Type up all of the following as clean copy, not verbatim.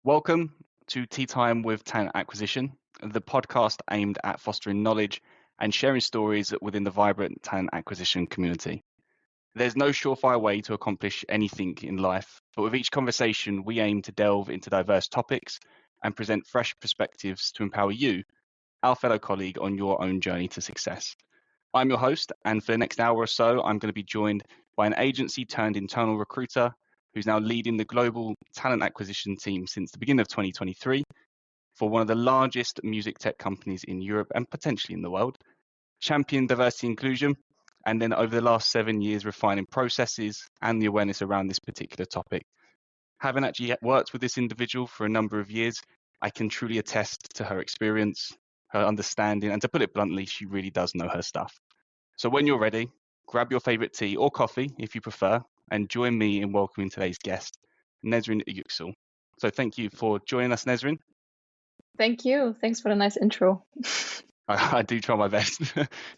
Welcome to Tea Time with Talent Acquisition, the podcast aimed at fostering knowledge and sharing stories within the vibrant talent acquisition community. There's no surefire way to accomplish anything in life, but with each conversation, we aim to delve into diverse topics and present fresh perspectives to empower you, our fellow colleague, on your own journey to success. I'm your host, and for the next hour or so, I'm going to be joined by an agency turned internal recruiter who's now leading the global talent acquisition team since the beginning of 2023 for one of the largest music tech companies in Europe and potentially in the world, champion diversity inclusion, and then over the last 7 years refining processes and the awareness around this particular topic. Having actually worked with this individual for a number of years, I can truly attest to her experience, her understanding, and to put it bluntly, she really does know her stuff. So when you're ready, grab your favorite tea or coffee if you prefer, and join me in welcoming today's guest, Nesrin Yüksel. So thank you for joining us, Nesrin. Thank you. Thanks for the nice intro. I do try my best.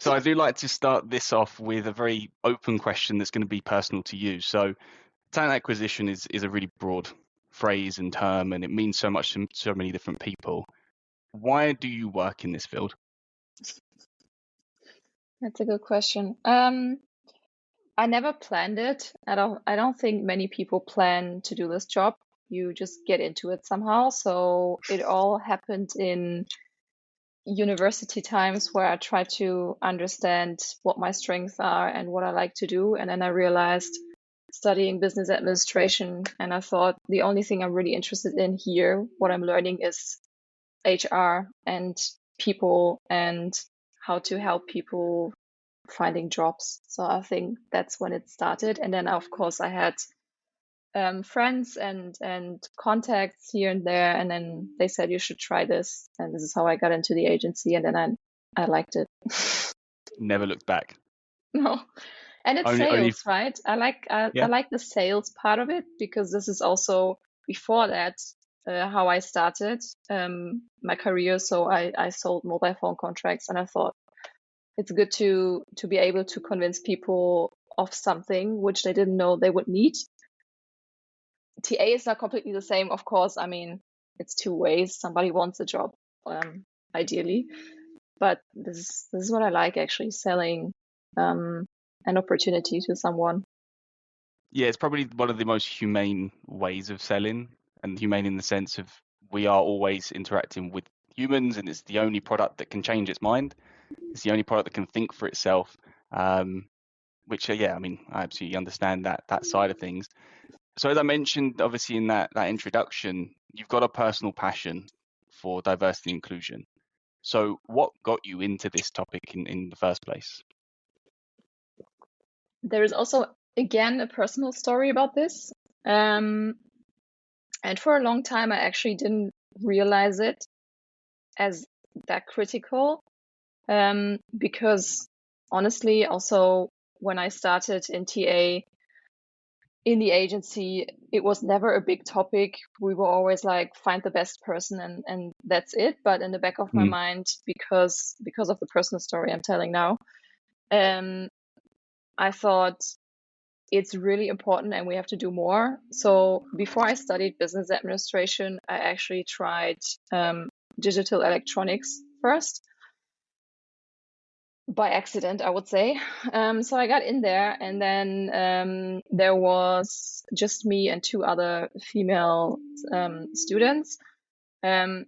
So I do like to start this off with a very open question that's going to be personal to you. So talent acquisition is a really broad phrase and term, and it means so much to so many different people. Why do you work in this field? That's a good question. I never planned it. I don't think many people plan to do this job. You just get into it somehow. So it all happened in university times where I tried to understand what my strengths are and what I like to do. And then I realized studying business administration, and I thought the only thing I'm really interested in here, what I'm learning, is HR and people and how to help people finding jobs. So I think that's when it started. And then of course I had friends and contacts here and there, and then they said you should try this, and this is how I got into the agency, and then I liked it. Never looked back. No. And it's sales, right? I like the sales part of it, because this is also before that how I started my career. So I sold mobile phone contracts, and I thought it's good to be able to convince people of something which they didn't know they would need. TA is not completely the same, of course. I mean, it's two ways. Somebody wants a job, ideally, but this is what I like, actually, selling an opportunity to someone. Yeah, it's probably one of the most humane ways of selling, and humane in the sense of we are always interacting with humans, and it's the only product that can change its mind. It's the only product that can think for itself, which, yeah, I mean, I absolutely understand that side of things. So as I mentioned, obviously in that introduction, you've got a personal passion for diversity and inclusion. So what got you into this topic in the first place? There is also, again, a personal story about this. And for a long time, I actually didn't realize it as that critical. Because honestly, also when I started in TA in the agency, it was never a big topic. We were always like, find the best person, and that's it. But in the back of my mind, because of the personal story I'm telling now, I thought it's really important and we have to do more. So before I studied business administration, I actually tried digital electronics first. By accident, I would say. So I got in there, and then there was just me and two other female students. And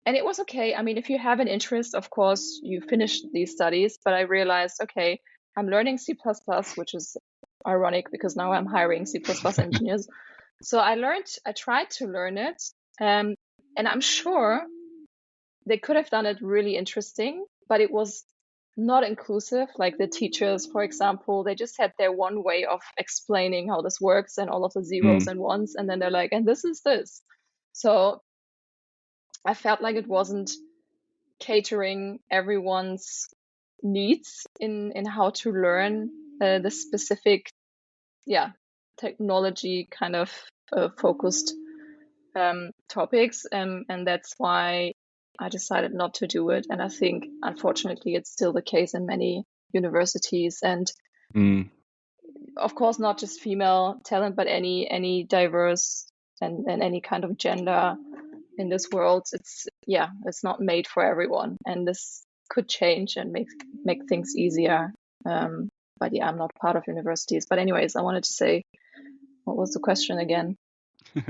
it was okay. I mean, if you have an interest, of course, you finish these studies. But I realized, okay, I'm learning C++, which is ironic because now I'm hiring C++ engineers. So I tried to learn it. And I'm sure they could have done it really interesting, but it was not inclusive. Like the teachers, for example, they just had their one way of explaining how this works and all of the zeros and ones, and then they're like, and this is this. So I felt like it wasn't catering everyone's needs in how to learn the specific technology kind of focused topics, and that's why I decided not to do it. And I think, unfortunately, it's still the case in many universities. And of course, not just female talent, but any diverse and any kind of gender in this world, it's not made for everyone, and this could change and make things easier. But yeah, I'm not part of universities. But anyways, I wanted to say, what was the question again?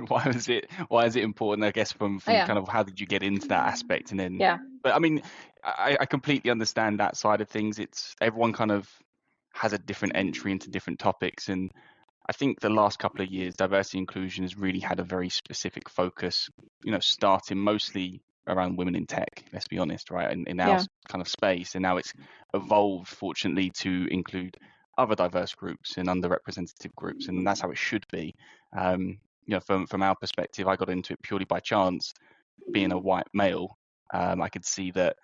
Why is it important, I guess, from Oh, yeah. kind of how did you get into that aspect? And then, Yeah. but I mean, I completely understand that side of things. It's everyone kind of has a different entry into different topics. And I think the last couple of years, diversity inclusion has really had a very specific focus, starting mostly around women in tech, let's be honest, right? In our Yeah. kind of space. And now it's evolved, fortunately, to include other diverse groups and underrepresented groups. And that's how it should be. From our perspective, I got into it purely by chance. Being a white male, I could see that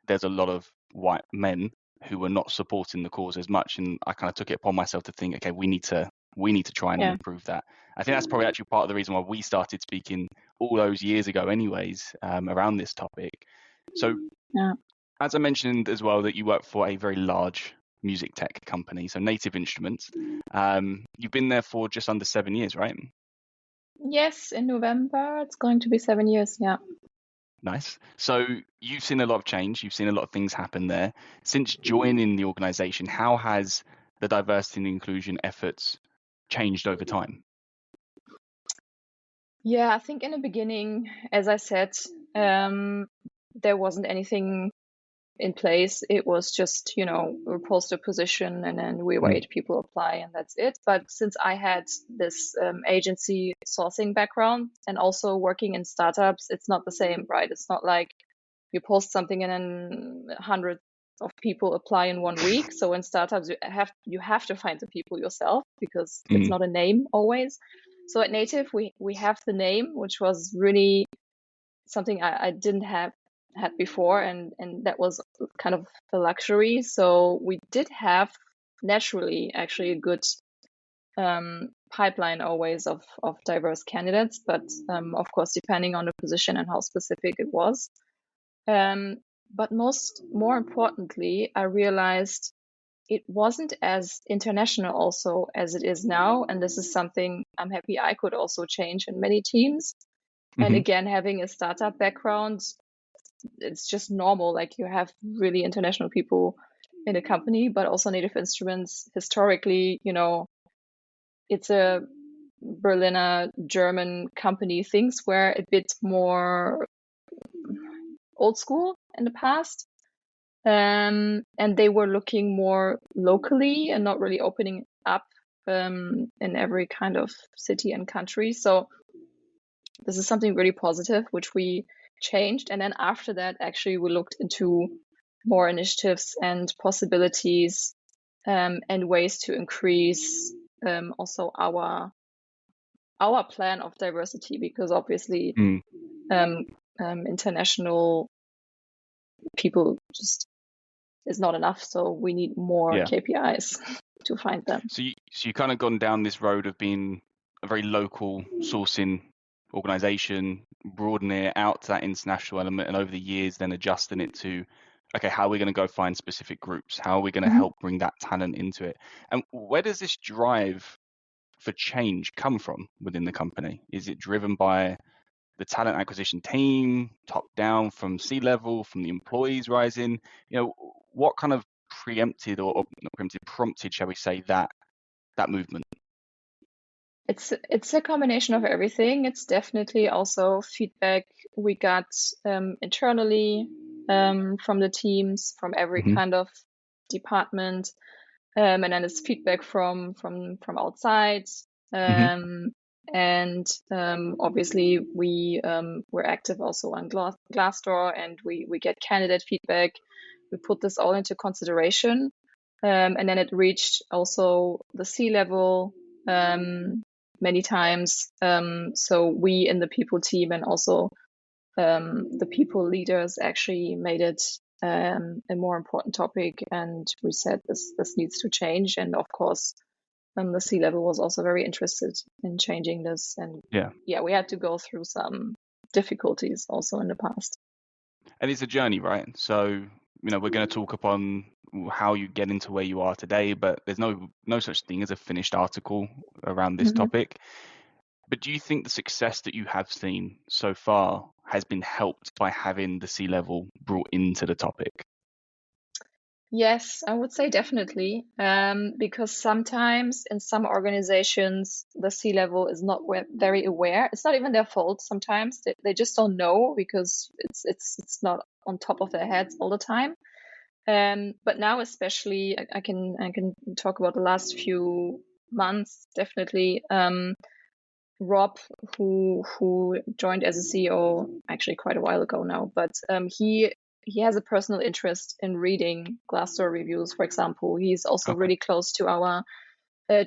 there's a lot of white men who were not supporting the cause as much, and I kind of took it upon myself to think, okay, we need to try and improve that. I think that's probably actually part of the reason why we started speaking all those years ago, anyways, around this topic. So, as I mentioned as well, that you work for a very large music tech company, so Native Instruments. You've been there for just under 7 years, right? Yes, in November it's going to be 7 years. Yeah. Nice. So you've seen a lot of change. You've seen a lot of things happen there. Since joining the organization, how has the diversity and inclusion efforts changed over time? Yeah, I think in the beginning, as I said, there wasn't anything in place. It was just, we post a position and then we wait, people apply, and that's it. But since I had this agency sourcing background and also working in startups, it's not the same, right? It's not like you post something and then hundreds of people apply in 1 week. So in startups, you have to find the people yourself because it's not a name always. So at Native, we have the name, which was really something I didn't had before, and that was kind of a luxury. So we did have naturally actually a good pipeline always of diverse candidates, but of course depending on the position and how specific it was. But more importantly, I realized it wasn't as international also as it is now, and this is something I'm happy I could also change in many teams. And again, having a startup background, it's just normal. Like you have really international people in a company, but also Native Instruments historically, it's a Berliner German company. Things were a bit more old school in the past. And they were looking more locally and not really opening up in every kind of city and country. So this is something really positive, which we changed. And then after that, actually, we looked into more initiatives and possibilities and ways to increase also our plan of diversity, because obviously international people just is not enough. So we need more KPIs to find them. So you kind of gone down this road of being a very local sourcing organization, broadening it out to that international element, and over the years then adjusting it to, okay, how are we going to go find specific groups? How are we going to help bring that talent into it? And where does this drive for change come from within the company? Is it driven by the talent acquisition team, top down from C-level, from the employees rising? What kind of preempted or not preempted, prompted, shall we say, that movement? It's a combination of everything. It's definitely also feedback we got internally from the teams, from every kind of department, and then it's feedback from outside. And obviously we're active also on Glassdoor, and we get candidate feedback. We put this all into consideration, and then it reached also the C-level many times. So we in the people team and also the people leaders actually made it a more important topic, and we said this needs to change. And of course, the C-level was also very interested in changing this. And we had to go through some difficulties also in the past. And it's a journey, right? So, we're going to talk upon how you get into where you are today, but there's no such thing as a finished article around this topic. But do you think the success that you have seen so far has been helped by having the C-level brought into the topic? Yes, I would say definitely, because sometimes in some organizations, the C-level is not very aware. It's not even their fault. Sometimes they just don't know because it's not on top of their heads all the time. But now especially, I can talk about the last few months, definitely. Rob, who joined as a CEO actually quite a while ago now, but he has a personal interest in reading Glassdoor reviews, for example. He's also Okay. really close to our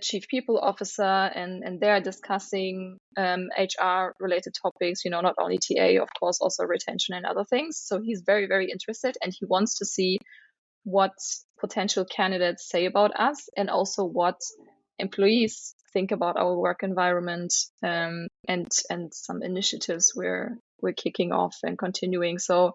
chief people officer, and they're discussing HR related topics, not only TA, of course, also retention and other things. So he's very, very interested, and he wants to see what potential candidates say about us and also what employees think about our work environment, and some initiatives we're kicking off and continuing. So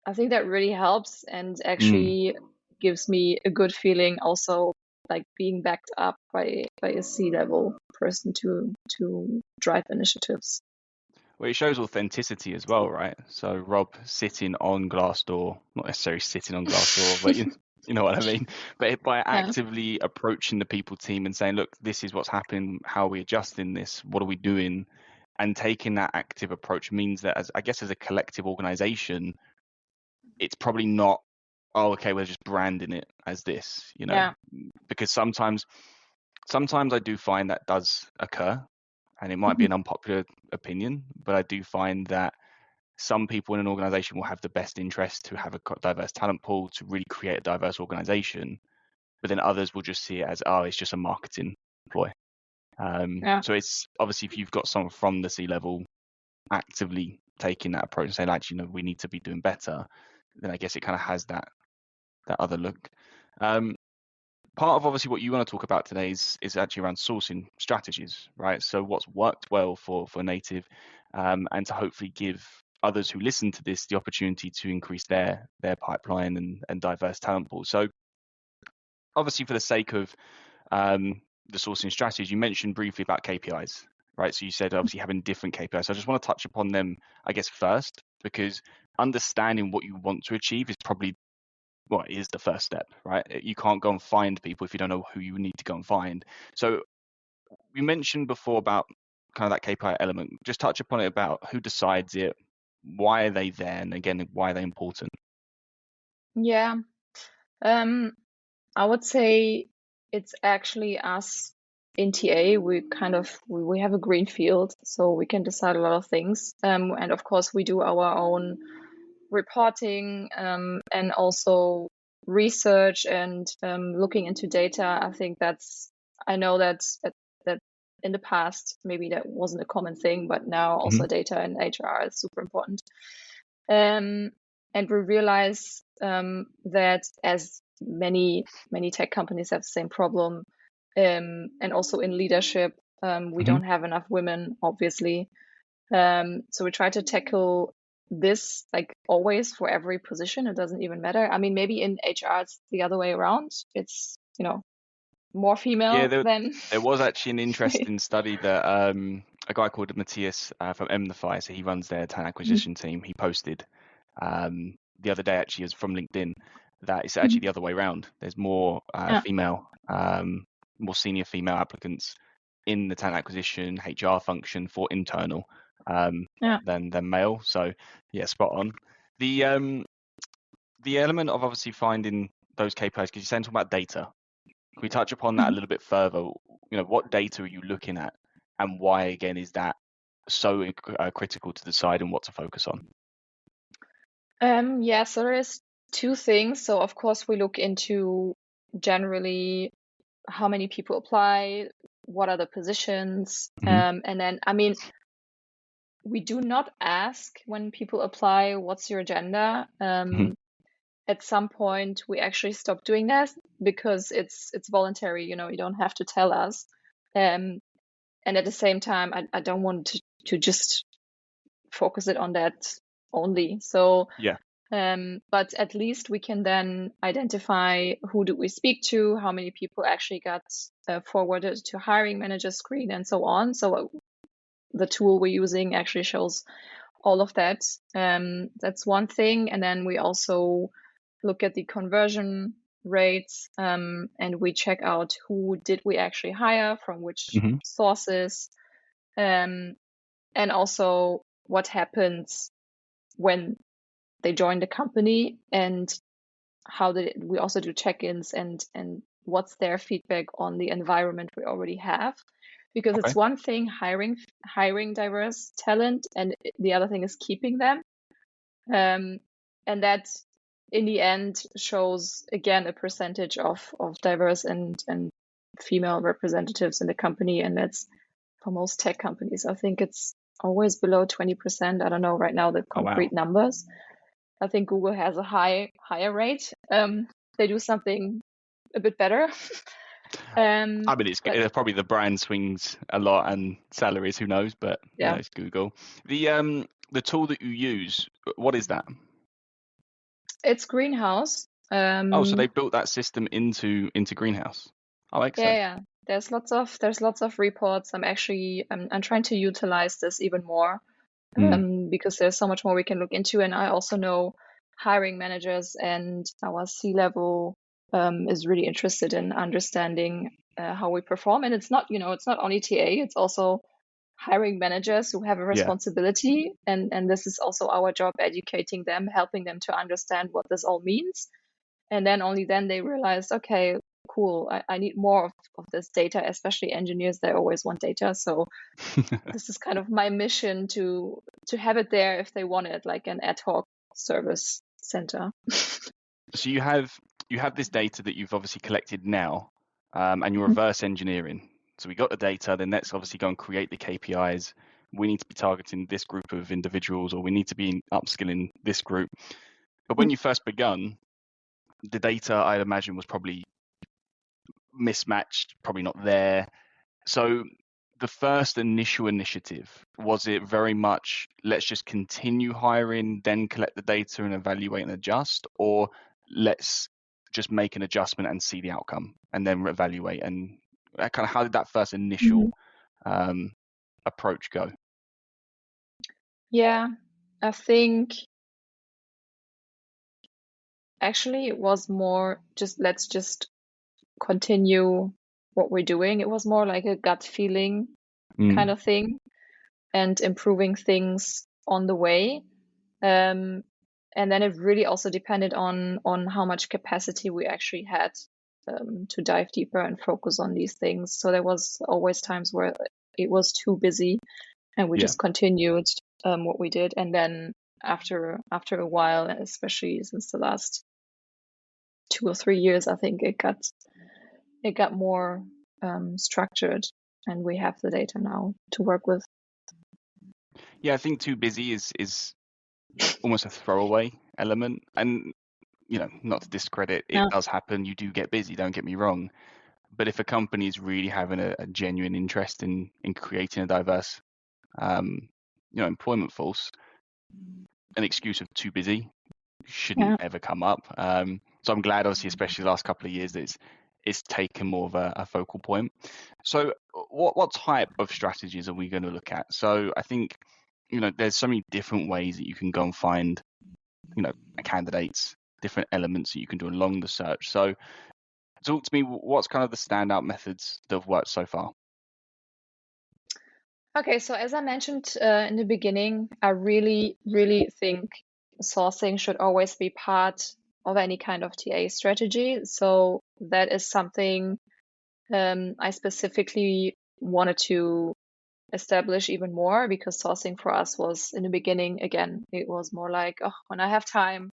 I think that really helps and actually gives me a good feeling also, like being backed up by a C-level person to drive initiatives. Well, it shows authenticity as well, right? So Rob sitting on Glassdoor, not necessarily sitting on Glassdoor, but you know what I mean. But by Yeah. actively approaching the people team and saying, look, this is what's happening, how are we adjusting this, what are we doing? And taking that active approach means that as a collective organization, it's probably not, oh, okay, we're just branding it as this, Yeah. because sometimes I do find that does occur, and it might be Mhm. an unpopular opinion, but I do find that some people in an organization will have the best interest to have a diverse talent pool, to really create a diverse organization, but then others will just see it as, oh, it's just a marketing ploy. Yeah. So it's obviously, if you've got someone from the C-level actively taking that approach and saying, actually, we need to be doing better, then I guess it kind of has that other look. Part of obviously what you want to talk about today is actually around sourcing strategies, right? So what's worked well for Native, and to hopefully give others who listen to this the opportunity to increase their pipeline and diverse talent pool. So obviously, for the sake of the sourcing strategies, you mentioned briefly about KPIs, right? So you said obviously having different KPIs. So I just want to touch upon them, I guess, first, because understanding what you want to achieve is probably is the first step, right? You can't go and find people if you don't know who you need to go and find. So you mentioned before about kind of that KPI element. Just touch upon it about who decides it, why are they there, and again, why are they important? Yeah. I would say it's actually us in TA. We have a green field, so we can decide a lot of things. And of course, we do our own reporting, and also research and looking into data. I know that in the past maybe that wasn't a common thing, but now Mm-hmm. also data and HR is super important. And we realize that as many tech companies have the same problem, and also in leadership, we Mm-hmm. don't have enough women, obviously. So we try to tackle this like always for every position. It doesn't even matter. I mean, maybe in HR it's the other way around. It's more Yeah, female than there was actually an interesting study that a guy called Matthias from Emnify, so he runs their talent acquisition team. He posted the other day, actually, is from LinkedIn, that it's actually the other way around. There's more yeah, female, more senior female applicants in the talent acquisition HR function for internal yeah. than male. So yeah, spot on. The element of obviously finding those KPIs, because you're saying talking about data. Can we touch upon that a little bit further? What data are you looking at, and why again is that so critical to deciding what to focus on? Yeah, so there is two things. So of course we look into generally how many people apply, what are the positions, Hmm. and then I mean we do not ask when people apply what's your agenda. Hmm. At some point we actually stopped doing that because it's voluntary. You don't have to tell us. And at the same time, I don't want to just focus it on that only. So Yeah. but at least we can then identify who do we speak to, how many people actually got forwarded to hiring manager screen, and so on. So the tool we're using actually shows all of that. That's one thing. And then we also look at the conversion rates, and we check out who did we actually hire from which Hmm. sources, and also what happens when they join the company, and we also do check-ins and what's their feedback on the environment we already have, because Okay. it's one thing hiring diverse talent, and the other thing is keeping them, and that in the end shows again a percentage of diverse and female representatives in the company, and that's for most tech companies. I think it's always below 20%. I don't know right now the Oh, wow. concrete numbers. I think Google has a higher rate. They do something a bit better. I mean, But it's probably the brand swings a lot and salaries, who knows? But yeah, it's Google. The tool that you use, what is that? it's Greenhouse. Oh, so they built that system into Greenhouse. Oh, excellent. Yeah. There's lots of reports. I'm trying to utilize this even more, because there's so much more we can look into. And I also know hiring managers and our C-level is really interested in understanding how we perform. And it's not only TA, it's also hiring managers who have a Yeah. responsibility. And this is also our job, educating them, helping them to understand what this all means. And then only then they realize, okay, cool, I need more of this data, especially engineers, they always want data. So this is kind of my mission to have it there if they want it, like an ad hoc service center. So you have this data that you've obviously collected now, and you're reverse engineering. So we got the data, then let's obviously go and create the KPIs. We need to be targeting this group of individuals, or we need to be upskilling this group. But when you first begun, the data, I'd imagine, was probably mismatched, probably not there. So the first initial initiative, was it very much let's just continue hiring, then collect the data and evaluate and adjust, or let's just make an adjustment and see the outcome and then evaluate? And kind of how did that first initial approach go? Yeah, I think actually it was more just let's just continue what we're doing. It was more like a gut feeling kind of thing, and improving things on the way. And then it really also depended on how much capacity we actually had to dive deeper and focus on these things. So there was always times where it was too busy, and we Yeah. just continued what we did. And then after a while, especially since the last 2 or 3 years, I think it got more structured, and we have the data now to work with. Yeah, I think too busy is almost a throwaway element. And not to discredit, it Yeah. does happen. You do get busy, don't get me wrong. But if a company is really having a genuine interest in creating a diverse employment force, an excuse of too busy shouldn't ever come up. So I'm glad, obviously, especially the last couple of years, that it's taken more of a focal point. So what type of strategies are we going to look at? So I think there's so many different ways that you can go and find candidates, different elements that you can do along the search. So talk to me, what's kind of the standout methods that have worked so far? Okay, so as I mentioned in the beginning, I really, really think sourcing should always be part of any kind of TA strategy. So that is something I specifically wanted to establish even more, because sourcing for us was, in the beginning, again, it was more like, oh, when I have time,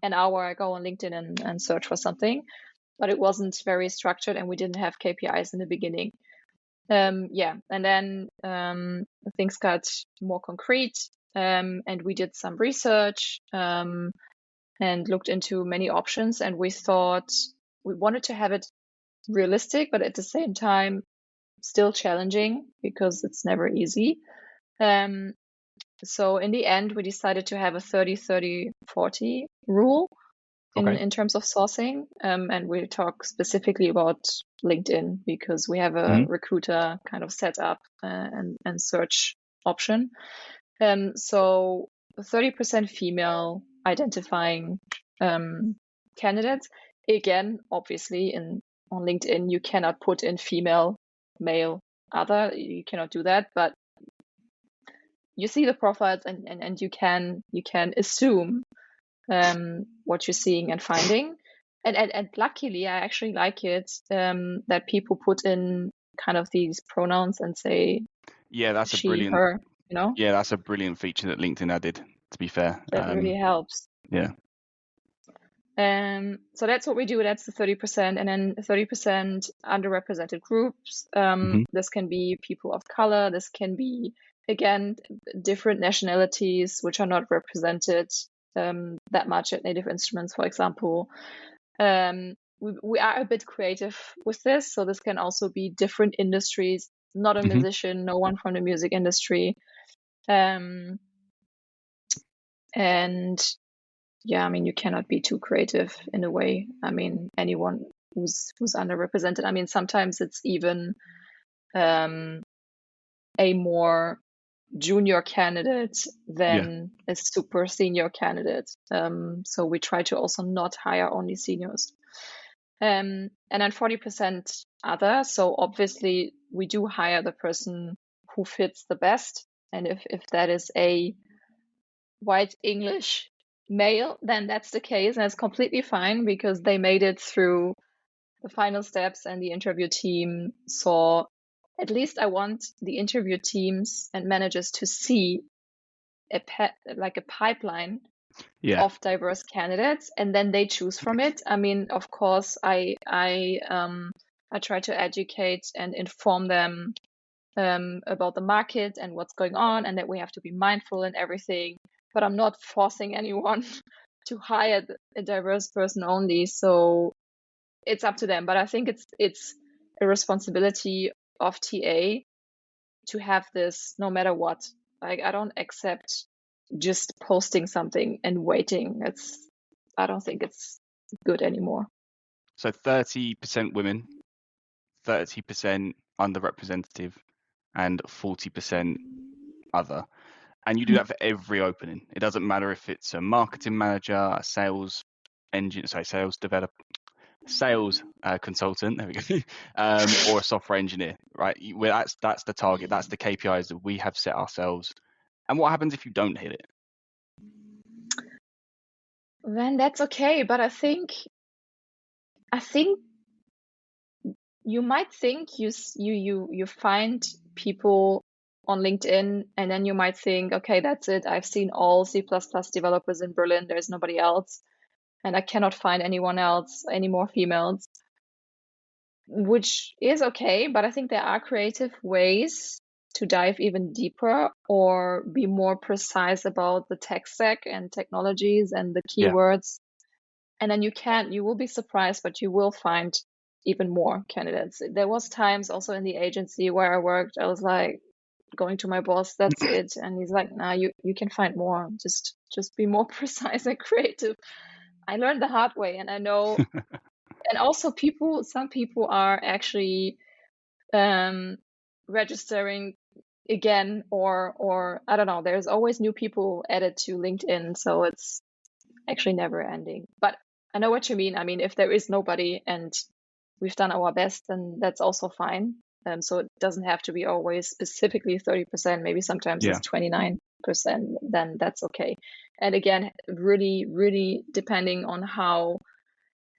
an hour, I go on LinkedIn and search for something. But it wasn't very structured, and we didn't have KPIs in the beginning. And then things got more concrete, and we did some research and looked into many options, and we thought we wanted to have it realistic, but at the same time still challenging, because it's never easy. So in the end, we decided to have a 30-30-40 rule in terms of sourcing. And we talk specifically about LinkedIn, because we have a recruiter kind of set up and search option. So 30% female identifying candidates. Again, obviously, on LinkedIn, you cannot put in female, male, other. You cannot do that, but you see the profiles and you can assume what you're seeing and finding. And luckily, I actually like it that people put in kind of these pronouns and say Yeah, that's a she, brilliant. her, Yeah, that's a brilliant feature that LinkedIn added. To be fair, that really helps. yeah. So that's what we do. That's the 30%, and then 30% underrepresented groups. This can be people of color. This can be, again, different nationalities which are not represented that much at Native Instruments, for example. We are a bit creative with this, so this can also be different industries. Not a musician, no one from the music industry, and yeah, I mean, you cannot be too creative in a way. I mean, anyone who's underrepresented. I mean, sometimes it's even a more junior candidate than a super senior candidate. So we try to also not hire only seniors. And then 40% other. So obviously we do hire the person who fits the best. And if that is a white English male, then that's the case, and it's completely fine because they made it through the final steps and the interview team saw, at least I want the interview teams and managers to see a pipeline of diverse candidates, and then they choose from it. I mean, of course, I try to educate and inform them about the market and what's going on, and that we have to be mindful and everything. But I'm not forcing anyone to hire a diverse person only. So it's up to them. But I think it's a responsibility of TA to have this no matter what. Like, I don't accept just posting something and waiting. I don't think it's good anymore. So 30% women, 30% underrepresented, and 40% other. And you do that for every opening. It doesn't matter if it's a marketing manager, a sales consultant, there we go, or a software engineer, right? That's the target. That's the KPIs that we have set ourselves. And what happens if you don't hit it? Then that's okay. But I think you might think you find people on LinkedIn, and then you might think, okay, that's it. I've seen all C++ developers in Berlin. There's nobody else, and I cannot find anyone else, any more females, which is okay. But I think there are creative ways to dive even deeper or be more precise about the tech stack and technologies and the keywords. And then you will be surprised, but you will find even more candidates. There was times also in the agency where I worked, I was like going to my boss, that's it. And he's like, nah, you can find more. Just be more precise and creative. I learned the hard way, and I know. And also some people are actually registering again, or I don't know, there's always new people added to LinkedIn, so it's actually never ending. But I know what you mean. I mean, if there is nobody and we've done our best, then that's also fine. So it doesn't have to be always specifically 30%. Maybe sometimes it's 29%. Then that's okay. And again, really, really depending on how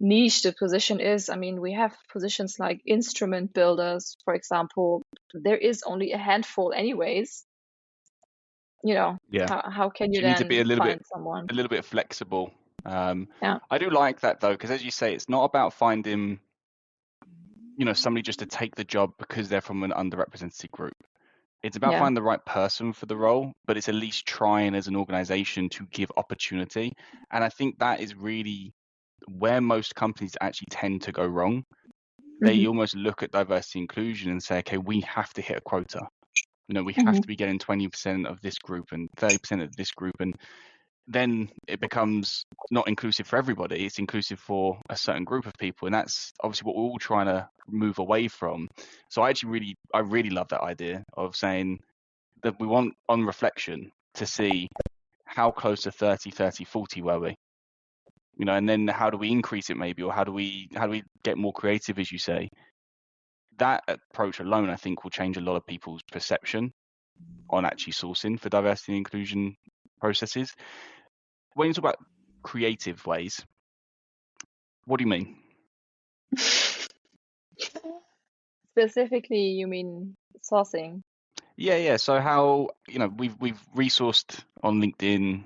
niche the position is. I mean, we have positions like instrument builders, for example. There is only a handful anyways. How can you need to be then find someone? a little bit flexible. I do like that though, because as you say, it's not about finding somebody just to take the job because they're from an underrepresented group. It's about finding the right person for the role, but it's at least trying as an organization to give opportunity. And I think that is really where most companies actually tend to go wrong. They almost look at diversity inclusion and say, okay, we have to hit a quota. We have to be getting 20% of this group and 30% of this group. And then it becomes not inclusive for everybody. It's inclusive for a certain group of people. And that's obviously what we're all trying to move away from. So I really love that idea of saying that we want, on reflection, to see how close to 30, 30, 40 were we? And then how do we increase it maybe, or how do we get more creative, as you say? That approach alone, I think, will change a lot of people's perception on actually sourcing for diversity and inclusion processes. When you talk about creative ways, what do you mean? Specifically, you mean sourcing? Yeah. So how, we've resourced on LinkedIn,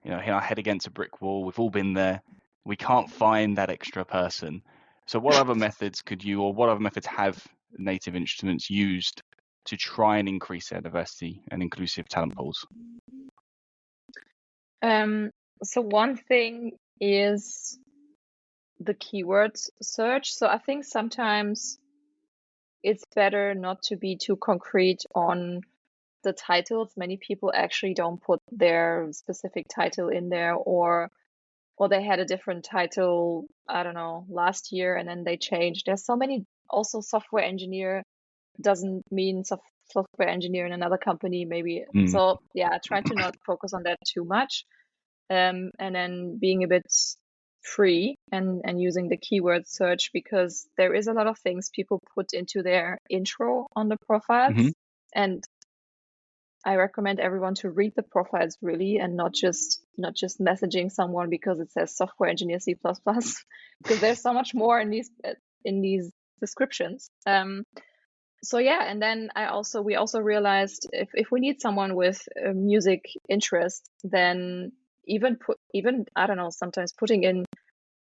hit our head against a brick wall. We've all been there. We can't find that extra person. So what other methods what other methods have Native Instruments used to try and increase their diversity and inclusive talent pools? So one thing is the keywords search. So I think sometimes it's better not to be too concrete on the titles. Many people actually don't put their specific title in there, or they had a different title, I don't know, last year, and then they changed. There's so many. Also, software engineer doesn't mean software engineer in another company, maybe. So yeah, try to not focus on that too much, and then being a bit free and using the keyword search, because there is a lot of things people put into their intro on the profiles, and I recommend everyone to read the profiles really, and not just messaging someone because it says software engineer C++, because there's so much more in these descriptions. So yeah, and then we also realized if we need someone with a music interest, then even I don't know, sometimes putting in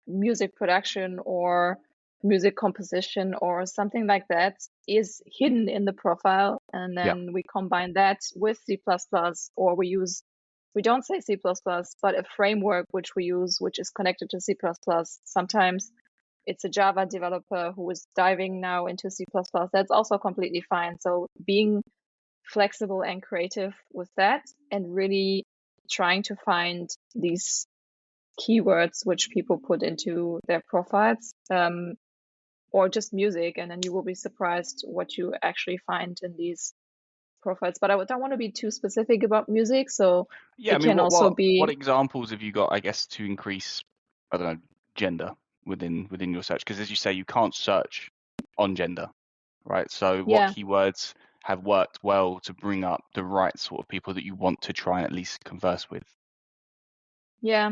music production or music composition or something like that is hidden in the profile, and then we combine that with C++, or we don't say C++, but a framework which we use, which is connected to C++. Sometimes it's a Java developer who is diving now into C++. That's also completely fine. So being flexible and creative with that, and really trying to find these keywords which people put into their profiles, or just music, and then you will be surprised what you actually find in these profiles. But I don't want to be too specific about music, so yeah, it can also be. What examples have you got, I guess, to increase, I don't know, gender within your search? Because as you say, you can't search on gender, right? So what keywords have worked well to bring up the right sort of people that you want to try and at least converse with? Yeah.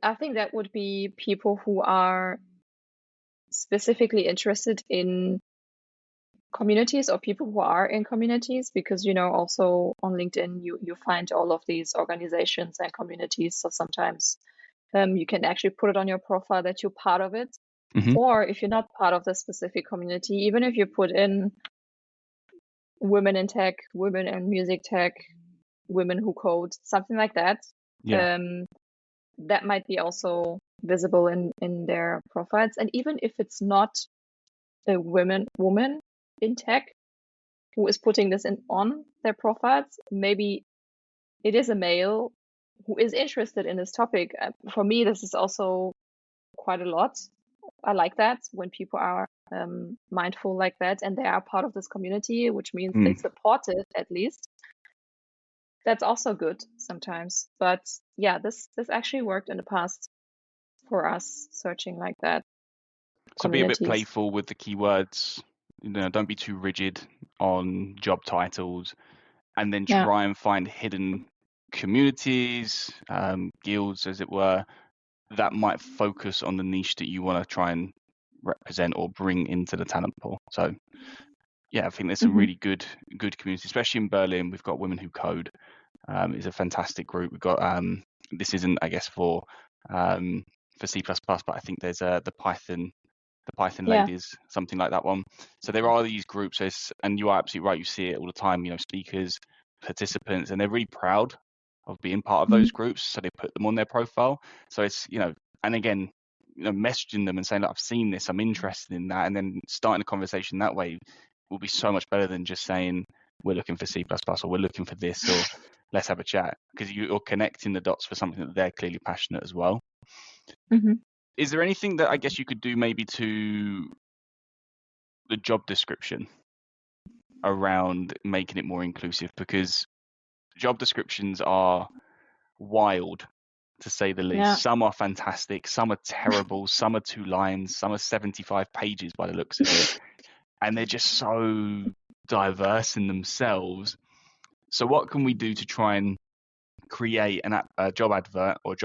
I think that would be people who are specifically interested in communities, or people who are in communities, because also on LinkedIn you find all of these organizations and communities. So sometimes you can actually put it on your profile that you're part of it. Or if you're not part of the specific community, even if you put in women in tech, women in music tech, women who code, something like that, that might be also visible in their profiles. And even if it's not a woman in tech who is putting this on their profiles, maybe it is a male who is interested in this topic. For me, this is also quite a lot. I like that when people are mindful like that, and they are part of this community, which means they support it at least. That's also good sometimes. But yeah, this actually worked in the past for us, searching like that. So be a bit playful with the keywords. Don't be too rigid on job titles, and then try and find hidden communities, guilds, as it were, that might focus on the niche that you want to try and represent or bring into the talent pool. So yeah, I think there's some really good communities, especially in Berlin. We've got Women Who Code. It's a fantastic group. We've got this isn't, I guess, for C++, but I think there's the Python ladies, something like that one. So there are these groups, and you are absolutely right. You see it all the time. Speakers, participants, and they're really proud of being part of those groups. So they put them on their profile. So it's and again, messaging them and saying, "Look, I've seen this. I'm interested in that," and then starting a conversation that way will be so much better than just saying we're looking for C++ or we're looking for this or let's have a chat, because you're connecting the dots for something that they're clearly passionate as well. Is there anything that I guess you could do maybe to the job description? around making it more inclusive, because job descriptions are wild, to say the least. Yeah. Some are fantastic, some are terrible, some are 2 lines, some are 75 pages by the looks of it, and they're just so diverse in themselves. So what can we do to try and create a job advert or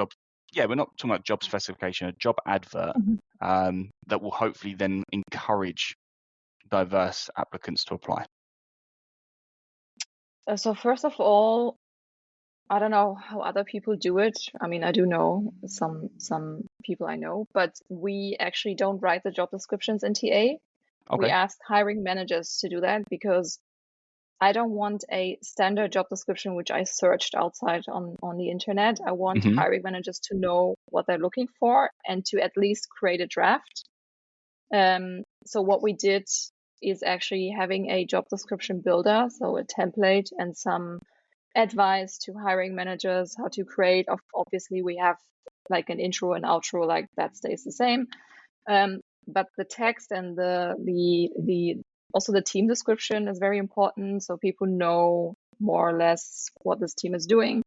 we're not talking about job specification, a job advert that will hopefully then encourage diverse applicants to apply? So first of all, I don't know how other people do it. I mean, I do know some people I know, but we actually don't write the job descriptions in TA. We Okay. ask hiring managers to do that because I don't want a standard job description which I searched outside on the internet. I want hiring managers to know what they're looking for and to at least create a draft. So what we did is actually having a job description builder, so a template and some advice to hiring managers how to create. Obviously, we have like an intro and outro, like that stays the same. But the text and the also the team description is very important, so people know more or less what this team is doing.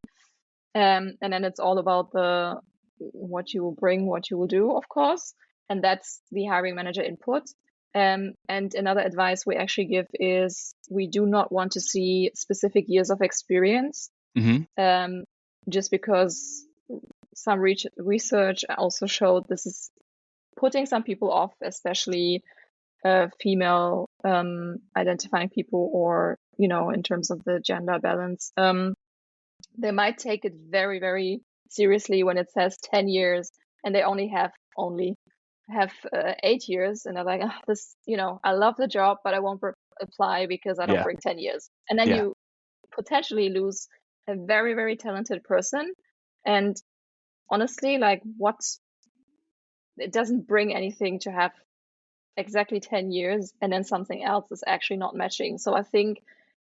And then it's all about the what you will bring, what you will do, of course, and that's the hiring manager input. And another advice we actually give is we do not want to see specific years of experience, just because some research also showed this is putting some people off, especially female identifying people, or in terms of the gender balance. They might take it very, very seriously when it says 10 years and they only have 8 years, and they're like, this, I love the job, but I won't apply because I don't bring 10 years. And then you potentially lose a very, very talented person. And honestly, like, it doesn't bring anything to have exactly 10 years and then something else is actually not matching. So I think,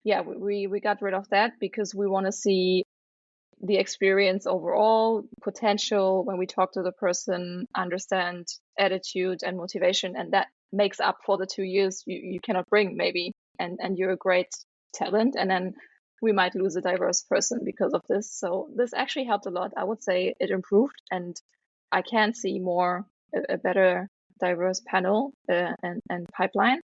we got rid of that because we want to see the experience overall, potential when we talk to the person, understand attitude and motivation, and that makes up for the 2 years you cannot bring maybe, and you're a great talent, and then we might lose a diverse person because of this. So this actually helped a lot. I would say it improved, and I can see a better diverse panel and pipeline.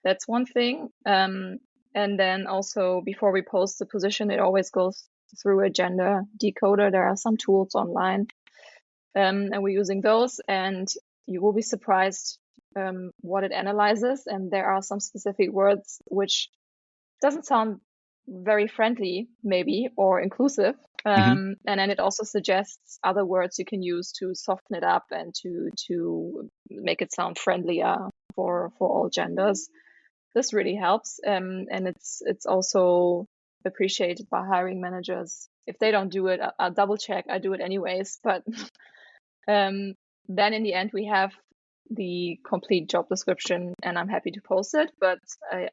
That's one thing. And then also before we post the position, it always goes through a gender decoder. There are some tools online, and we're using those, and you will be surprised what it analyzes. And there are some specific words which doesn't sound very friendly maybe or inclusive, and then it also suggests other words you can use to soften it up and to make it sound friendlier for all genders. This really helps, and it's also appreciated by hiring managers. If they don't do it, I'll double check. I do it anyways, but then in the end we have the complete job description, and I'm happy to post it. But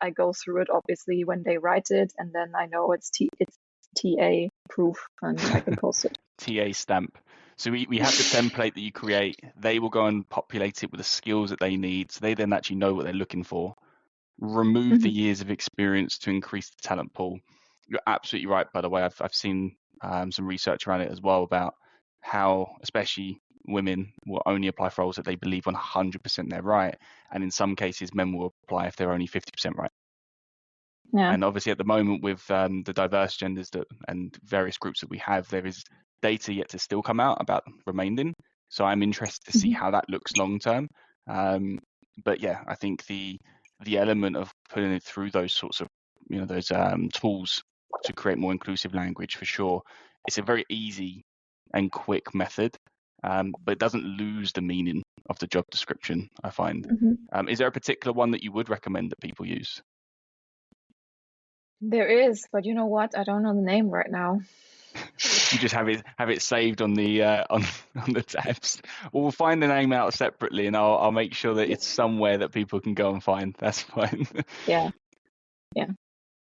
I go through it obviously when they write it, and then I know it's TA proof, and I can post it. TA stamp. So we have the template that you create. They will go and populate it with the skills that they need, so they then actually know what they're looking for. Remove the years of experience to increase the talent pool. You're absolutely right, by the way. I've seen some research around it as well about how especially women will only apply for roles that they believe 100% they're right, and in some cases men will apply if they're only 50% right. And obviously at the moment with the diverse genders and various groups that we have, there is data yet to still come out about remaining, so I'm interested to see how that looks long term. But yeah, I think the element of putting it through those sorts of those tools to create more inclusive language, for sure, it's a very easy and quick method, but it doesn't lose the meaning of the job description, I find. Is there a particular one that you would recommend that people use? There is, but you know what? I don't know the name right now. You just have it saved on the on the tabs. We'll find the name out separately, and I'll make sure that it's somewhere that people can go and find. That's fine. Yeah.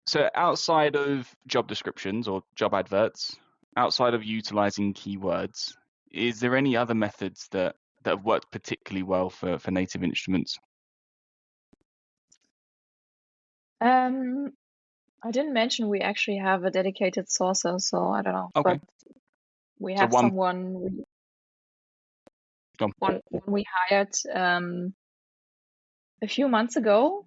So outside of job descriptions or job adverts, outside of utilizing keywords, is there any other methods that have worked particularly well for Native Instruments? Um, I didn't mention we actually have a dedicated sourcer, so I don't know. Okay. But we So have someone one we hired a few months ago.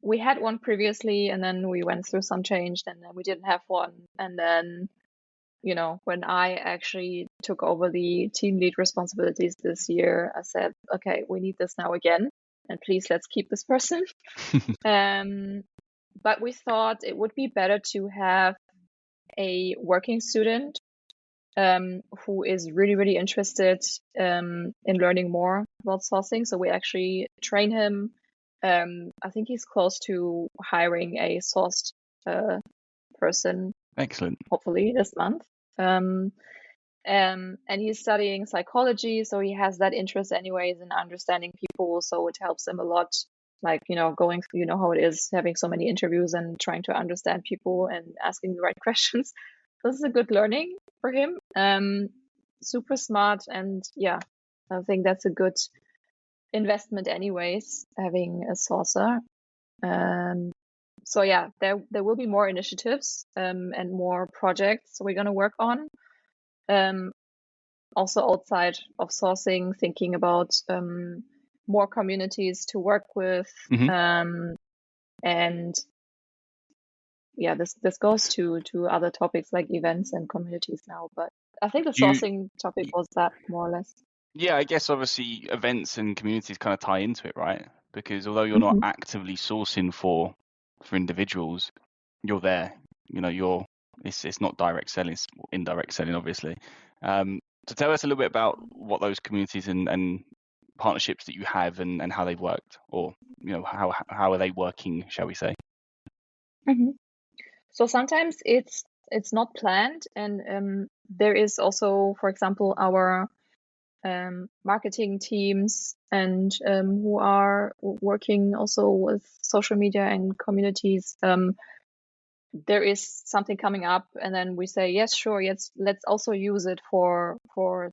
We had one previously, and then we went through some change, and then we didn't have one. And then, when I actually took over the team lead responsibilities this year, I said, okay, we need this now again, and please let's keep this person. But we thought it would be better to have a working student who is really, really interested in learning more about sourcing. So we actually train him. I think he's close to hiring a sourced person, Excellent. hopefully this month. And he's studying psychology, so he has that interest anyways in understanding people. So it helps him a lot, like, going through, how it is having so many interviews and trying to understand people and asking the right questions. This is a good learning for him. Super smart, and yeah, I think that's a good investment anyways, having a sourcer. So yeah, there will be more initiatives and more projects we're going to work on. Also outside of sourcing, thinking about more communities to work with. And yeah, this goes to other topics like events and communities now. But I think the sourcing topic was that, more or less. Yeah, I guess obviously events and communities kind of tie into it, right? Because although you're not actively sourcing for individuals, you're there. It's not direct selling, it's indirect selling, obviously. So tell us a little bit about what those communities and partnerships that you have and how they've worked, or how are they working, shall we say? So sometimes it's not planned, and there is also, for example, our marketing teams and who are working also with social media and communities. There is something coming up, and then we say, yes, sure, yes, let's also use it for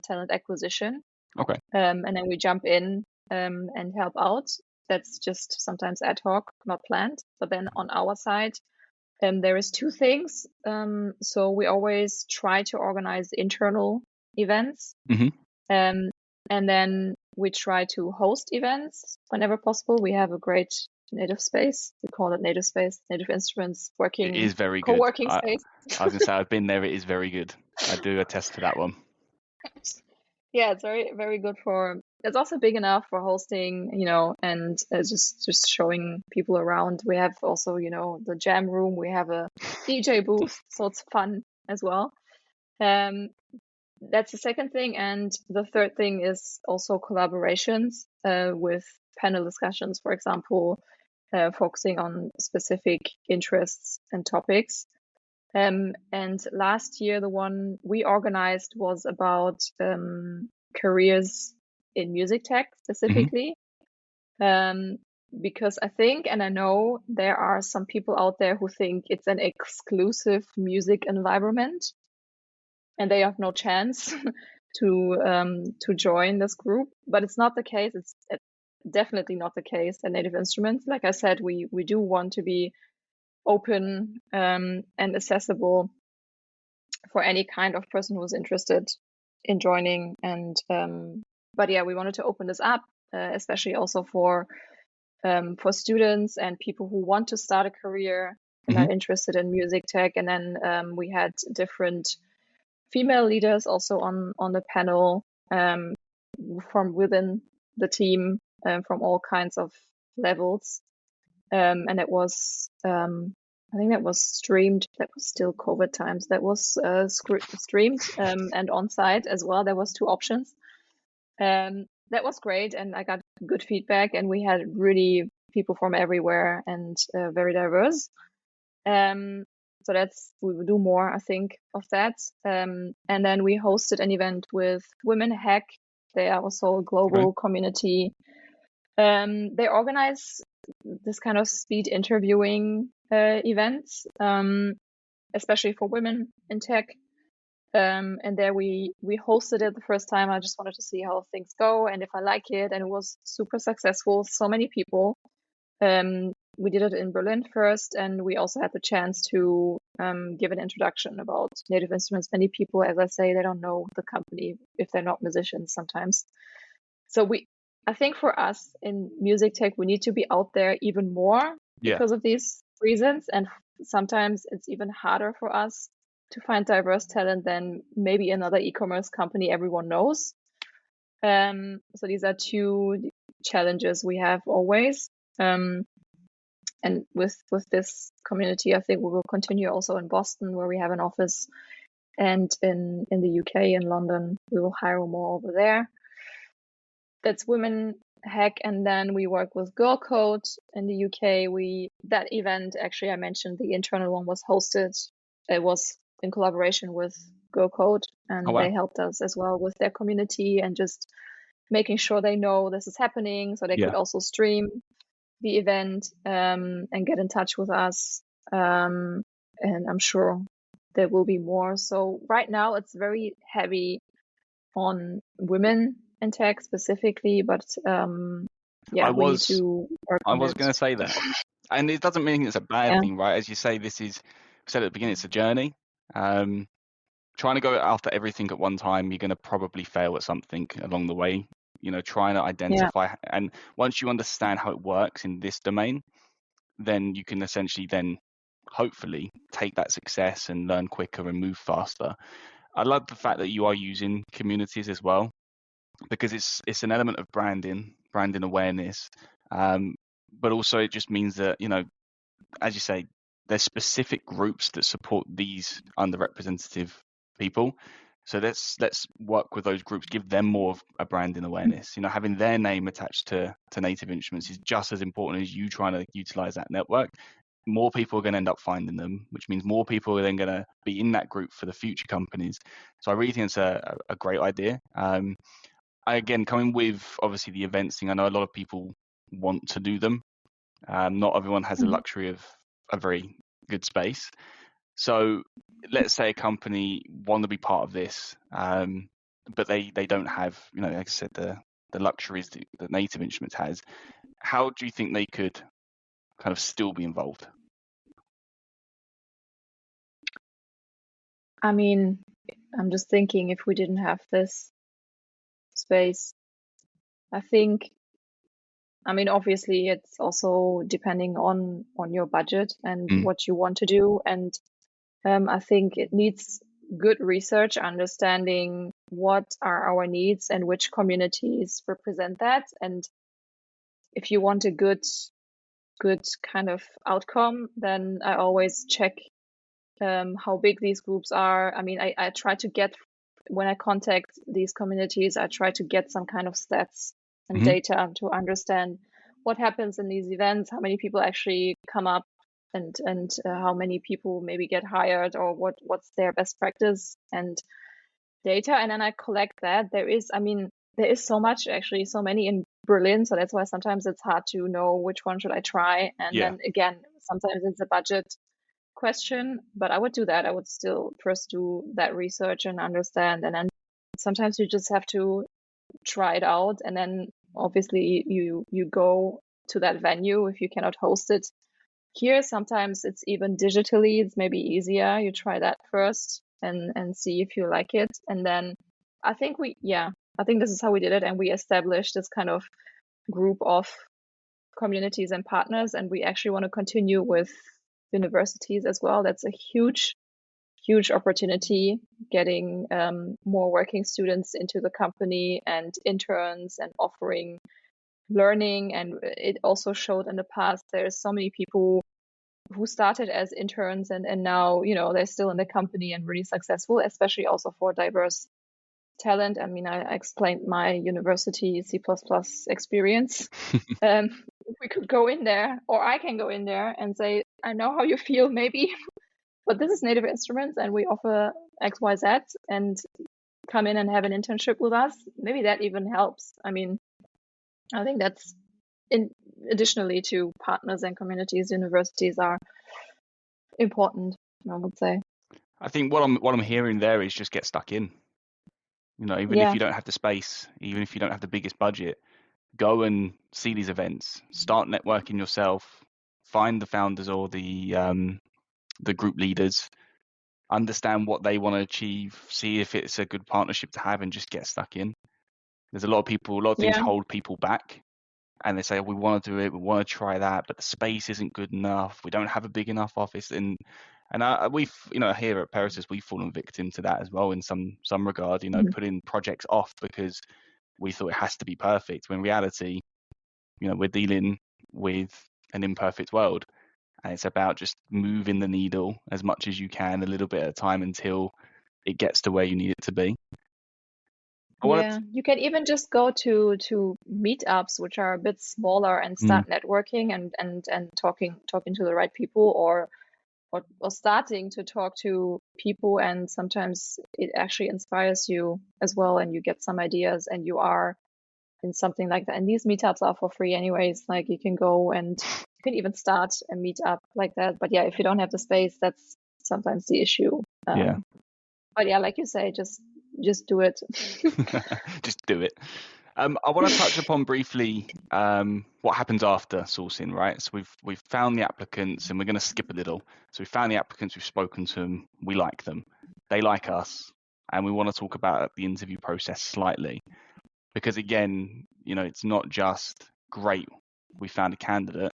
talent acquisition. Okay. And then we jump in and help out. That's just sometimes ad hoc, not planned. But then on our side, there is two things. So we always try to organize internal events. And then we try to host events whenever possible. We have a great native space. We call it native space, Native Instruments working. It is very good. Co-working space. I was going to say, I've been there. It is very good. I do attest to that one. Yeah, it's very, very good it's also big enough for hosting, and just showing people around. We have also, the jam room. We have a DJ booth, so it's fun as well. That's the second thing. And the third thing is also collaborations with panel discussions, for example, focusing on specific interests and topics. And last year, the one we organized was about careers in music tech specifically. Because I think, and I know there are some people out there who think it's an exclusive music environment and they have no chance to join this group. But it's not the case. It's definitely not the case at Native Instruments. Like I said, we do want to be open and accessible for any kind of person who's interested in joining. And but yeah, we wanted to open this up, especially also for students and people who want to start a career and are interested in music tech. And then we had different female leaders also on the panel from within the team, from all kinds of levels. And it was, I think that was streamed. That was still COVID times. That was streamed and on site as well. There was two options. That was great, and I got good feedback. And we had really people from everywhere and very diverse. So we will do more, I think, of that. And then we hosted an event with Women Hack. They are also a global community. They organize this kind of speed interviewing events, especially for women in tech. And there we hosted it the first time. I just wanted to see how things go and if I like it. And it was super successful. So many people we did it in Berlin first, and we also had the chance to give an introduction about Native Instruments. Many people, as I say, they don't know the company if they're not musicians sometimes. So I think for us in music tech, we need to be out there even more because of these reasons. And sometimes it's even harder for us to find diverse talent than maybe another e-commerce company everyone knows. So these are two challenges we have always. And with this community, I think we will continue also in Boston, where we have an office, and in the UK, in London, we will hire more over there. That's Women Hack, and then we work with Girl Code in the UK. That event, actually, I mentioned the internal one was hosted. It was in collaboration with Girl Code, and they helped us as well with their community and just making sure they know this is happening, so they could also stream the event and get in touch with us. And I'm sure there will be more. So right now it's very heavy on women in tech specifically, but we need to work on it. I was going to say that. And it doesn't mean it's a bad thing, right? As you say, we said at the beginning, it's a journey. Trying to go after everything at one time, you're going to probably fail at something along the way. Trying to identify, and once you understand how it works in this domain, then you can essentially then hopefully take that success and learn quicker and move faster. I love the fact that you are using communities as well, because it's an element of branding awareness, but also it just means that, as you say, there's specific groups that support these underrepresented people. So let's work with those groups, give them more of a branding awareness. Having their name attached to Native Instruments is just as important as you trying to utilize that network. More people are going to end up finding them, which means more people are then going to be in that group for the future companies. So I really think it's a great idea. Again, coming with obviously the events thing, I know a lot of people want to do them. Not everyone has the luxury of a very good space. So let's say a company want to be part of this, but they don't have, like I said, the luxuries that Native Instruments has. How do you think they could kind of still be involved? I mean, I'm just thinking, if we didn't have this space, I think, obviously it's also depending on your budget and what you want to do. And I think it needs good research, understanding what are our needs and which communities represent that. And if you want a good kind of outcome, then I always check how big these groups are. I try to get, when I contact these communities, I try to get some kind of stats and data to understand what happens in these events, how many people actually come up, and how many people maybe get hired, or what's their best practice and data. And then I collect that. There is so much, actually, so many in Berlin, so that's why sometimes it's hard to know which one should I try. And then again, sometimes it's a budget question, but I would do that. I would still first do that research and understand, and then sometimes you just have to try it out, and then obviously you go to that venue if you cannot host it here. Sometimes it's even digitally, it's maybe easier. You try that first and see if you like it, and then I think this is how we did it, and we established this kind of group of communities and partners, and we actually want to continue with universities as well. That's a huge opportunity, getting more working students into the company and interns and offering learning. And it also showed in the past there's so many people who started as interns and now they're still in the company and really successful, especially also for diverse talent. I explained my university C++ experience. If we could go in there, or I can go in there and say, I know how you feel maybe, but this is Native Instruments and we offer XYZ, and come in and have an internship with us. Maybe that even helps. I think that's additionally to partners and communities, universities are important, I would say. I think what I'm hearing there is just get stuck in. Even if you don't have the space, even if you don't have the biggest budget, go and see these events, start networking yourself, find the founders or the group leaders, understand what they want to achieve, see if it's a good partnership to have, and just get stuck in. There's a lot of things Yeah. hold people back, and they say, we want to do it, we want to try that, but the space isn't good enough. We don't have a big enough office, and we've, here at Perisis, we've fallen victim to that as well in some regard. Putting projects off because we thought it has to be perfect. When in reality, we're dealing with an imperfect world, and it's about just moving the needle as much as you can, a little bit at a time, until it gets to where you need it to be. Yeah, you can even just go to meetups, which are a bit smaller, and start networking and talking to the right people, or starting to talk to people, and sometimes it actually inspires you as well, and you get some ideas, and you are in something like that. And these meetups are for free anyways. Like, you can go and you can even start a meetup like that. But yeah, if you don't have the space, that's sometimes the issue. Yeah. But yeah, like you say, just do it. Just do it. I want to touch upon briefly what happens after sourcing, right? So we've found the applicants, and we're going to skip a little. So we found the applicants, we've spoken to them, we like them, they like us, and we want to talk about the interview process slightly, because again, it's not just great, we found a candidate.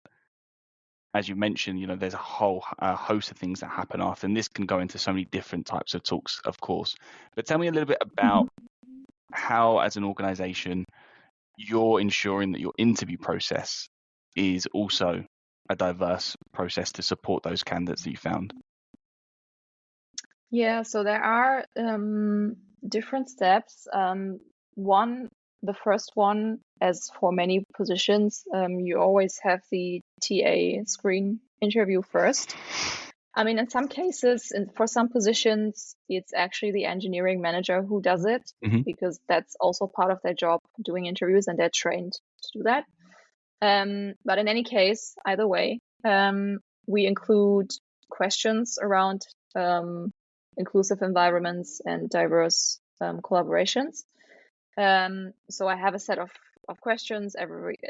As you mentioned, there's a whole host of things that happen after, and this can go into so many different types of talks, of course. But tell me a little bit about how, as an organization, you're ensuring that your interview process is also a diverse process to support those candidates that you found. Yeah, so there are different steps. The first one, as for many positions, you always have the TA screen interview first. I mean, in some cases, for some positions, it's actually the engineering manager who does it, because that's also part of their job, doing interviews, and they're trained to do that. But in any case, either way, we include questions around inclusive environments and diverse collaborations. So I have a set of questions.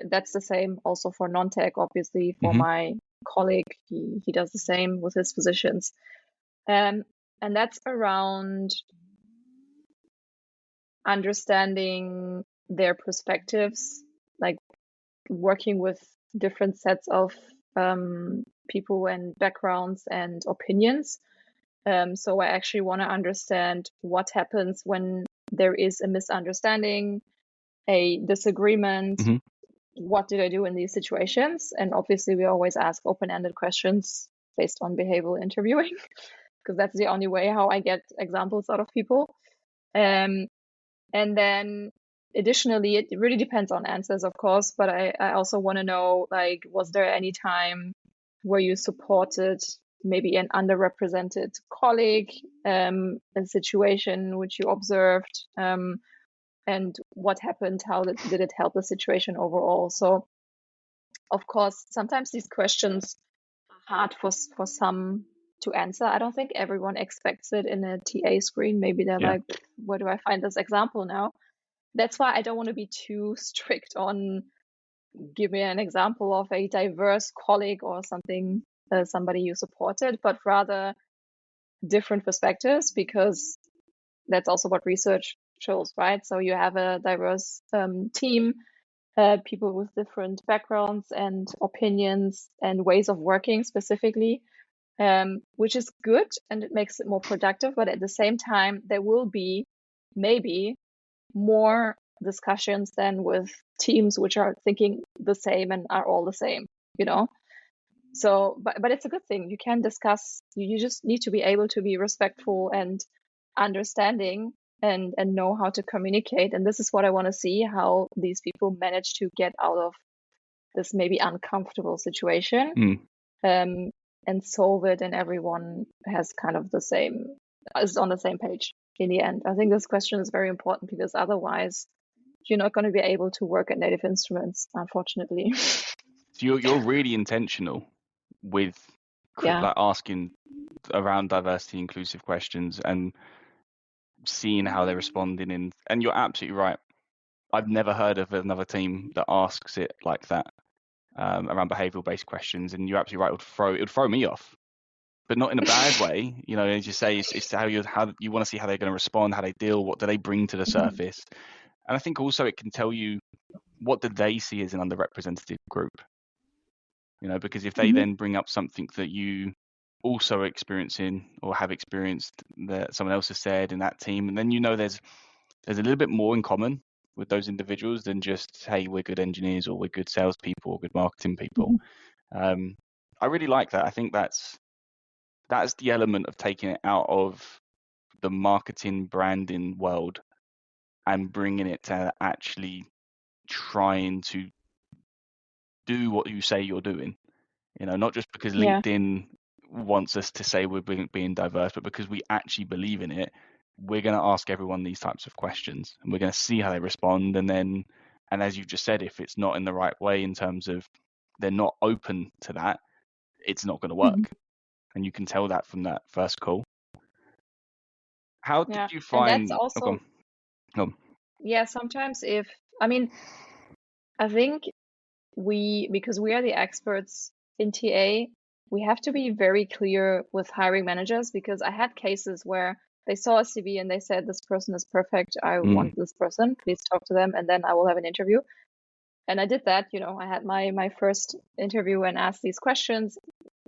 That's the same also for non-tech, obviously. For my colleague, he does the same with his positions. And that's around understanding their perspectives, like working with different sets of people and backgrounds and opinions. So I actually want to understand what happens when there is a misunderstanding, a disagreement. What did I do in these situations? And obviously, we always ask open-ended questions based on behavioral interviewing, because that's the only way how I get examples out of people. And then additionally, it really depends on answers, of course, but I also want to know, like, was there any time where you supported maybe an underrepresented colleague, a situation which you observed, and what happened? How did it help the situation overall? So, of course, sometimes these questions are hard for some to answer. I don't think everyone expects it in a TA screen. Maybe they're like, where do I find this example now? That's why I don't want to be too strict on, give me an example of a diverse colleague or something, somebody you supported, but rather different perspectives, because that's also what research shows, right? So you have a diverse team, people with different backgrounds and opinions and ways of working specifically, which is good, and it makes it more productive. But at the same time, there will be maybe more discussions than with teams which are thinking the same and are all the same, So, but it's a good thing. You can discuss. You just need to be able to be respectful and understanding, and know how to communicate. And this is what I want to see, how these people manage to get out of this maybe uncomfortable situation, and solve it, and everyone has kind of is on the same page in the end. I think this question is very important, because otherwise you're not going to be able to work at Native Instruments, unfortunately. So you're really intentional with like asking around diversity, inclusive questions, and seeing how they're responding. And you're absolutely right. I've never heard of another team that asks it like that. around behavioural-based questions, and you're absolutely right. It would throw me off, but not in a bad way. You know, as you say, it's how you want to see how they're going to respond, how they deal, what do they bring to the surface, and I think also it can tell you what do they see as an underrepresented group. You know, because if they then bring up something that you also are experiencing or have experienced that someone else has said in that team, and then you know there's a little bit more in common with those individuals than just, hey, we're good engineers or we're good salespeople or good marketing people. I really like that. I think that's the element of taking it out of the marketing branding world and bringing it to actually trying to do what you say you're doing. You know, not just because Yeah. LinkedIn wants us to say we're being diverse, but because we actually believe in it. We're going to ask everyone these types of questions, and we're going to see how they respond. And as you just said, if it's not in the right way in terms of they're not open to that, it's not going to work. And you can tell that from that first call. How did you find? And that's also, yeah, sometimes I think because we are the experts in TA, we have to be very clear with hiring managers, because I had cases where they saw a CV and they said, this person is perfect. I want this person. Please talk to them, and then I will have an interview. And I did that. You know, I had my first interview and asked these questions.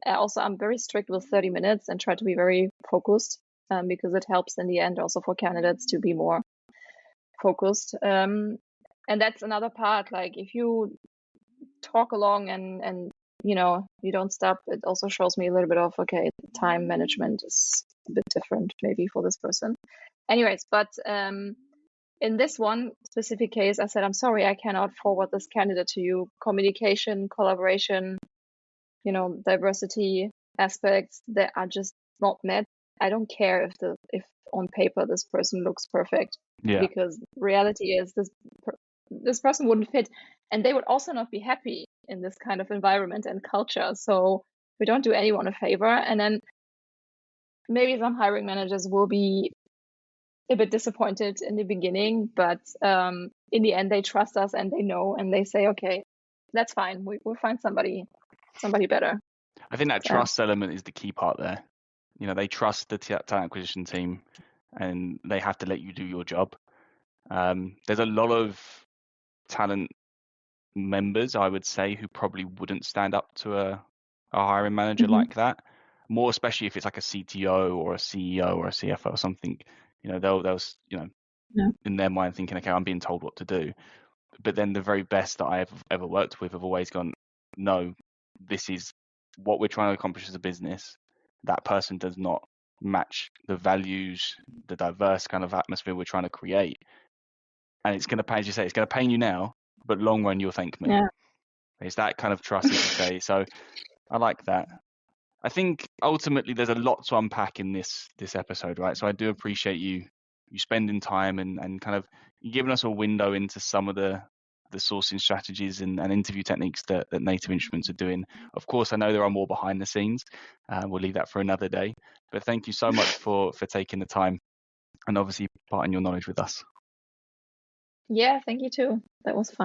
Also, I'm very strict with 30 minutes and try to be very focused, because it helps in the end also for candidates to be more focused. And that's another part. Like, if you talk along and you know, you don't stop, it also shows me a little bit of, okay, time management is a bit different maybe for this person. Anyways, but in this one specific case, I said, I'm sorry, I cannot forward this candidate to you. Communication, collaboration, you know, diversity aspects that are just not met. I don't care if on paper this person looks perfect, because reality is this person wouldn't fit, and they would also not be happy in this kind of environment and culture. So we don't do anyone a favor. And then maybe some hiring managers will be a bit disappointed in the beginning, but in the end they trust us and they know, and they say, okay, that's fine. We'll find somebody better. I think that trust element is the key part there. You know, they trust the talent acquisition team, and they have to let you do your job. There's a lot of talent members, I would say, who probably wouldn't stand up to a hiring manager like that. More especially if it's like a CTO or a CEO or a CFO or something. You know, they'll in their mind thinking, okay, I'm being told what to do. But then the very best that I've ever worked with have always gone, no, this is what we're trying to accomplish as a business. That person does not match the values, the diverse kind of atmosphere we're trying to create. And it's going to pay, as you say, it's going to pain you now, but long run, you'll thank me. Yeah. It's that kind of trust, as you say. So I like that. I think ultimately there's a lot to unpack in this episode, right? So I do appreciate you spending time and kind of giving us a window into some of the sourcing strategies and interview techniques that Native Instruments are doing. Of course, I know there are more behind the scenes. We'll leave that for another day. But thank you so much for taking the time and obviously parting your knowledge with us. Yeah, thank you too. That was fun.